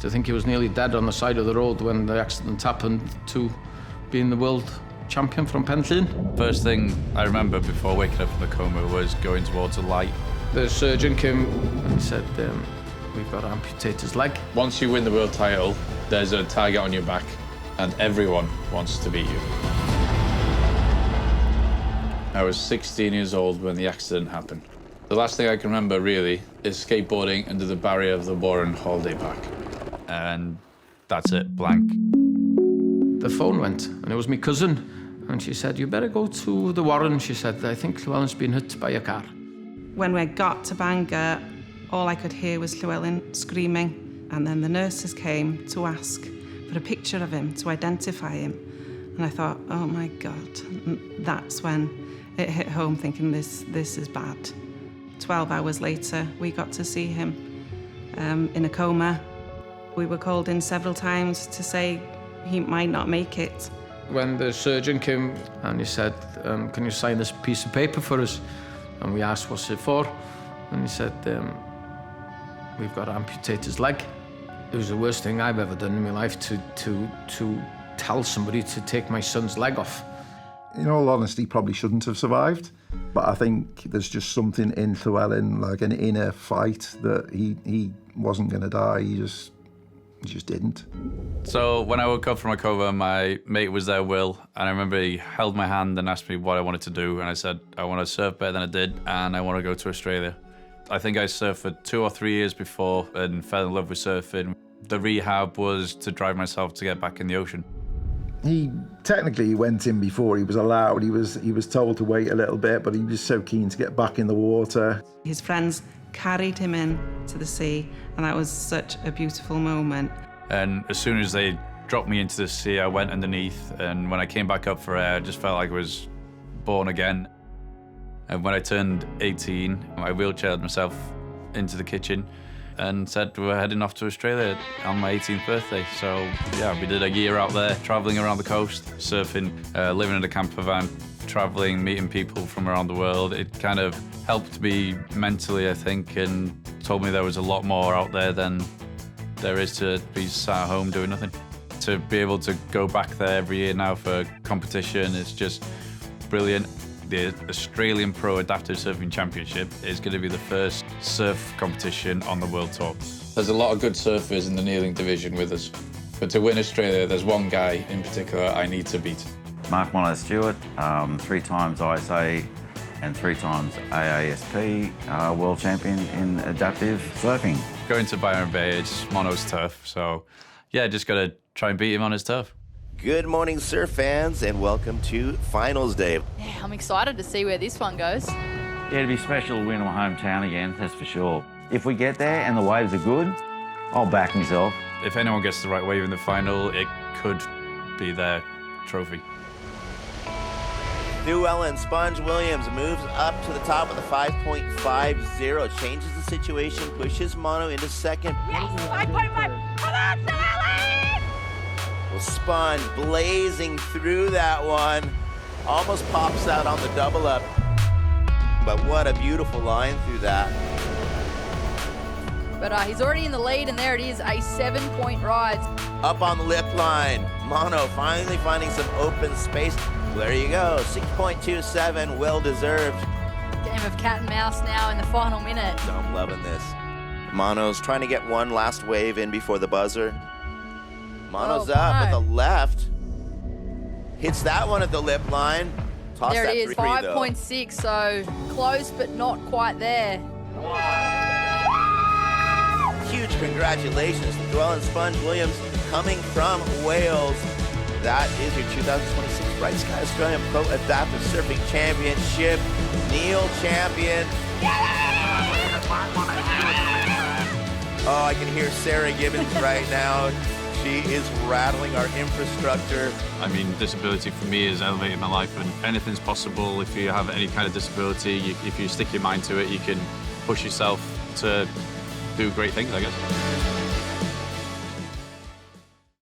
To think he was nearly dead on the side of the road when the accident happened, to being the world champion from Penllyn. First thing I remember before waking up from the coma was going towards a light. The surgeon came and he said, we've got to amputate his leg. Once you win the world title, there's a target on your back, and everyone wants to beat you. I was 16 years old when the accident happened. The last thing I can remember, really, is skateboarding under the barrier of the Warren Holiday Park. And that's it, blank. The phone went, and it was my cousin, and she said, you better go to the Warren. She said, I think Llywelyn's been hit by a car. When we got to Bangor, all I could hear was Llywelyn screaming, and then the nurses came to ask for a picture of him, to identify him. And I thought, oh my God. And that's when it hit home, thinking this is bad. 12 hours later, we got to see him in a coma. We were called in several times to say he might not make it. When the surgeon came and he said, can you sign this piece of paper for us? And we asked, what's it for? And he said, we've got to amputate his leg. It was the worst thing I've ever done in my life to tell somebody to take my son's leg off. In all honesty, he probably shouldn't have survived. But I think there's just something in Llywelyn, like an inner fight, that he wasn't going to die. He just didn't. So when I woke up from my coma, my mate was there, Will, and I remember he held my hand and asked me what I wanted to do, and I said, I want to surf better than I did, and I want to go to Australia. I think I surfed for 2 or 3 years before and fell in love with surfing. The rehab was to drive myself to get back in the ocean. He technically went in before he was allowed. He was told to wait a little bit, but he was so keen to get back in the water. His friends carried him in to the sea, and that was such a beautiful moment. And as soon as they dropped me into the sea, I went underneath, and when I came back up for air, I just felt like I was born again. And when I turned 18, I wheelchaired myself into the kitchen and said we're heading off to Australia on my 18th birthday. So yeah, we did a year out there, traveling around the coast, surfing, living in a camper van, traveling, meeting people from around the world. It kind of helped me mentally, I think, and told me there was a lot more out there than there is to be sat at home doing nothing. To be able to go back there every year now for competition is just brilliant. The Australian Pro Adaptive Surfing Championship is going to be the first surf competition on the World Tour. There's a lot of good surfers in the kneeling division with us. But to win Australia, there's one guy in particular I need to beat. Mark Mono Stewart, 3 times ISA and 3 times AASP world champion in adaptive surfing. Going to Byron Bay, it's Mono's turf, so yeah, just got to try and beat him on his turf. Good morning, surf fans, and welcome to Finals Day. Yeah, I'm excited to see where this one goes. Yeah, it'd be special to win my hometown again, that's for sure. If we get there and the waves are good, I'll back myself. If anyone gets the right wave in the final, it could be their trophy. Llywelyn Sponge Williams moves up to the top of the 5.50, changes the situation, pushes Mono into second. Yes, 5.5. Come on, Llywelyn! Well, Sponge blazing through that one, almost pops out on the double up. But what a beautiful line through that. But he's already in the lead, and there it is, a 7-point ride. Up on the lip line, Mono finally finding some open space. Well, there you go, 6.27, well deserved. Game of cat and mouse now in the final minute. I'm loving this. Mono's trying to get one last wave in before the buzzer. Mono's up with the left. Hits that one at the lip line. Toss there that it is, 5.6, so close but not quite there. Huge congratulations to Llywelyn Sponge Williams coming from Wales. That is your 2026 Bright Sky Australian Pro Adaptive Surfing Championship. Neil champion. Oh, I can hear Sarah Gibbons right now. She is rattling our infrastructure. I mean, disability for me has elevated my life, and anything's possible if you have any kind of disability. If you stick your mind to it, you can push yourself to do great things, I guess.